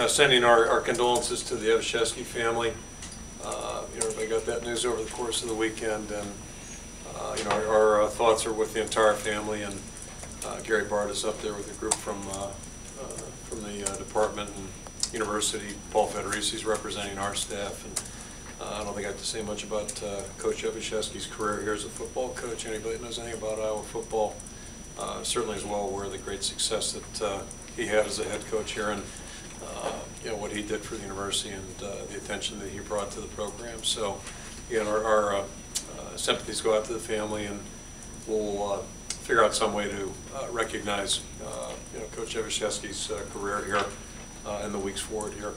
Sending our condolences to the Evashevsky family. Everybody got that news over the course of the weekend, and our thoughts are with the entire family. And Gary Bart is up there with a group from the department and university. Paul Federici is representing our staff, and I don't think I have to say much about Coach Evashevsky's career here as a football coach. Anybody that knows anything about Iowa football certainly is well aware of the great success that he had as a head coach here, and what he did for the university and the attention that he brought to the program. So, again, our sympathies go out to the family, and we'll figure out some way to recognize Coach Evashevsky's career here in the weeks forward here.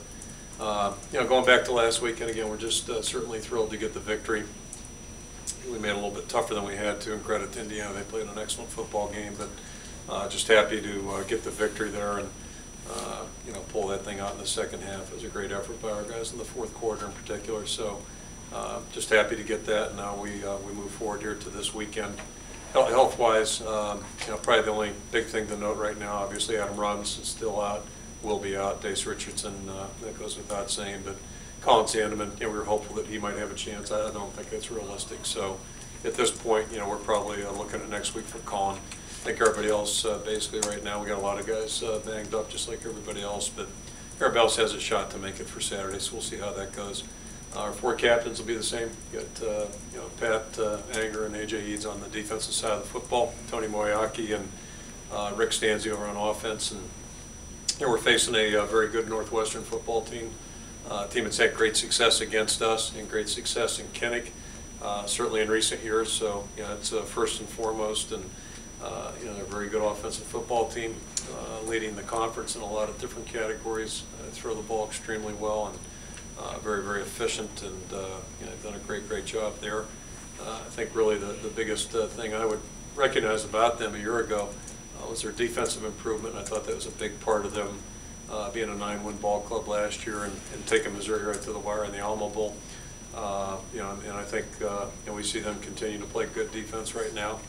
Going back to last weekend, again, we're just certainly thrilled to get the victory. We made it a little bit tougher than we had to, and credit to Indiana. They played an excellent football game, but just happy to get the victory there and pull that thing out in the second half. It was a great effort by our guys in the fourth quarter in particular. So just happy to get that. And now we move forward here to this weekend. Health-wise, probably the only big thing to note right now, obviously Adam Robinson is still out, will be out. Dace Richardson, that goes without saying. But Colin Sandeman, we were hopeful that he might have a chance. I don't think that's realistic. So at this point, we're probably looking at next week for Colin. I think everybody else, basically right now, we got a lot of guys banged up just like everybody else, but everybody else has a shot to make it for Saturday, so we'll see how that goes. Our four captains will be the same. You got Pat Anger and AJ Eads on the defensive side of the football, Tony Moyaki and Rick Stanzi over on offense, and we're facing a very good Northwestern football team. Team that's had great success against us and great success in Kinnick, certainly in recent years. So it's first and foremost, and they're a very good offensive football team, leading the conference in a lot of different categories. Throw the ball extremely well, and very, very efficient, and they've done a great job there. I think really the biggest thing I would recognize about them a year ago was their defensive improvement. I thought that was a big part of them being a 9-win ball club last year and taking Missouri right to the wire in the Alma Bowl. And I think we see them continue to play good defense right now.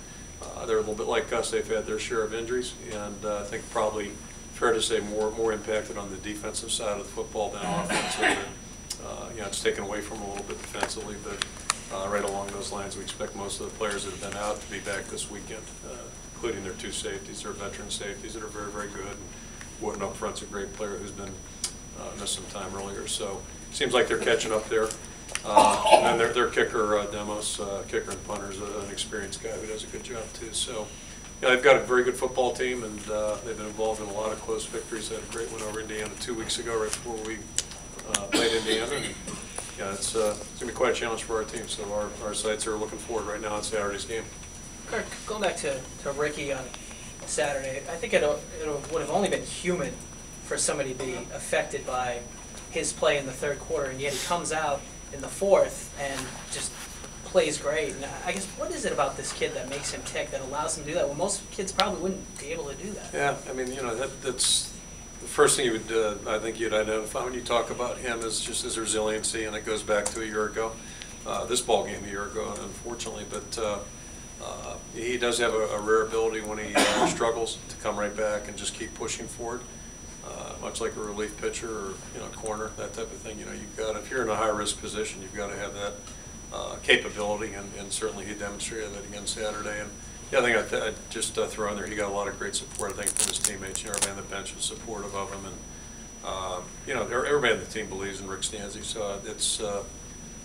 They're a little bit like us. They've had their share of injuries, and I think probably fair to say more impacted on the defensive side of the football than offensively. It's taken away from them a little bit defensively, but right along those lines, we expect most of the players that have been out to be back this weekend, including their two safeties, their veteran safeties that are very, very good. And Wooden up front's a great player who's been missed some time earlier, so it seems like they're catching up there. And then their kicker, Demos, kicker and punter, is an experienced guy who does a good job too. So, they've got a very good football team, and they've been involved in a lot of close victories. They had a great win over Indiana 2 weeks ago, right before we played Indiana. And, it's going to be quite a challenge for our team. So our sights are looking forward right now on Saturday's game. Kirk, going back to Ricky on Saturday, I think it would have only been human for somebody to be affected by his play in the third quarter, and yet he comes out in the fourth and just plays great. And I guess, what is it about this kid that makes him tick, that allows him to do that? Well, most kids probably wouldn't be able to do that. Yeah, I mean, that's the first thing you would, I think you'd identify when you talk about him is just his resiliency, and it goes back to a year ago, this ball game a year ago, unfortunately. But he does have a rare ability when he struggles to come right back and just keep pushing forward. Much like a relief pitcher or corner, that type of thing. You've got, if you're in a high-risk position, you've got to have that capability, and certainly he demonstrated that again Saturday. And the other thing I'd just throw in there, he got a lot of great support, I think, from his teammates. Everybody on the bench was supportive of him, and everybody on the team believes in Rick Stanzi. So it's,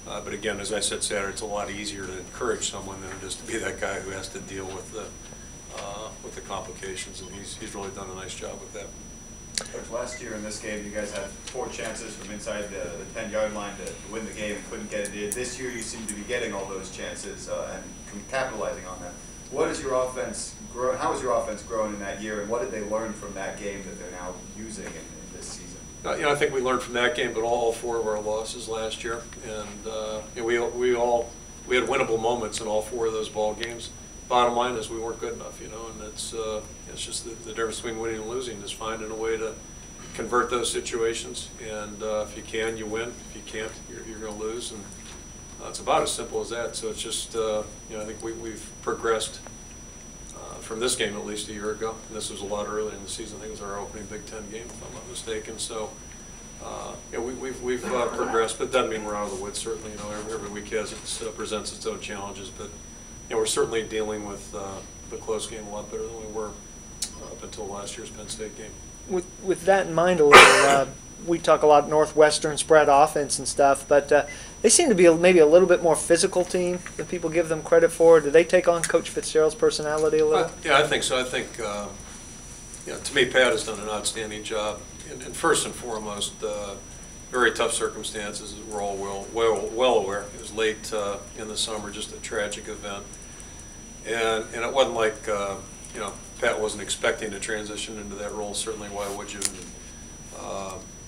but again, as I said Saturday, it's a lot easier to encourage someone than it is to be that guy who has to deal with the complications, and he's really done a nice job with that. Coach, last year in this game, you guys had 4 chances from inside the 10-yard line to win the game and couldn't get it in. This year, you seem to be getting all those chances and capitalizing on them. What is your offense grow? How has your offense grown in that year, and what did they learn from that game that they're now using in this season? I think we learned from that game, but all 4 of our losses last year, and we had winnable moments in all 4 of those ball games. Bottom line is we weren't good enough, and it's just the difference between winning and losing is finding a way to convert those situations. And if you can, you win. If you can't, you're going to lose. And it's about as simple as that. So it's just, I think we've progressed from this game at least a year ago. And this was a lot earlier in the season. I think it was our opening Big Ten game, if I'm not mistaken. So We've progressed, but it doesn't mean we're out of the woods. Certainly, every week presents its own challenges. But we're certainly dealing with the close game a lot better than we were up until last year's Penn State game. With that in mind a little, we talk a lot Northwestern spread offense and stuff, but they seem to be maybe a little bit more physical team than people give them credit for. Do they take on Coach Fitzgerald's personality a little? Yeah, I think so. I think, to me, Pat has done an outstanding job. And first and foremost, very tough circumstances. We're all well aware. It was late in the summer, just a tragic event. And it wasn't like, Pat wasn't expecting to transition into that role. Certainly, why would you?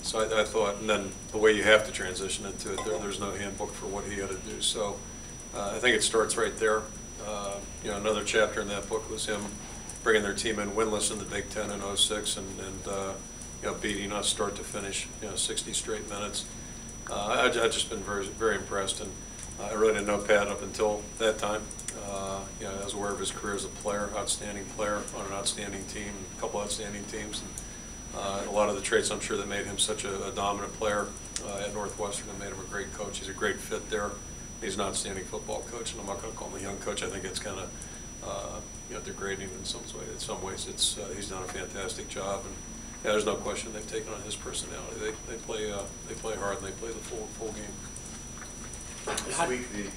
So I thought, and then the way you have to transition into it, there's no handbook for what he had to do. So I think it starts right there. Another chapter in that book was him bringing their team in winless in the Big Ten in '06 and beating us start to finish, 60 straight minutes. I've just been very, very impressed, and I really didn't know Pat up until that time. I was aware of his career as a player, outstanding player on an outstanding team, a couple outstanding teams. And a lot of the traits, I'm sure, that made him such a dominant player at Northwestern and made him a great coach. He's a great fit there. He's an outstanding football coach, and I'm not going to call him a young coach. I think it's kind of degrading in some ways. In some ways, he's done a fantastic job, and there's no question they've taken on his personality. They play hard and they play the full game. This week,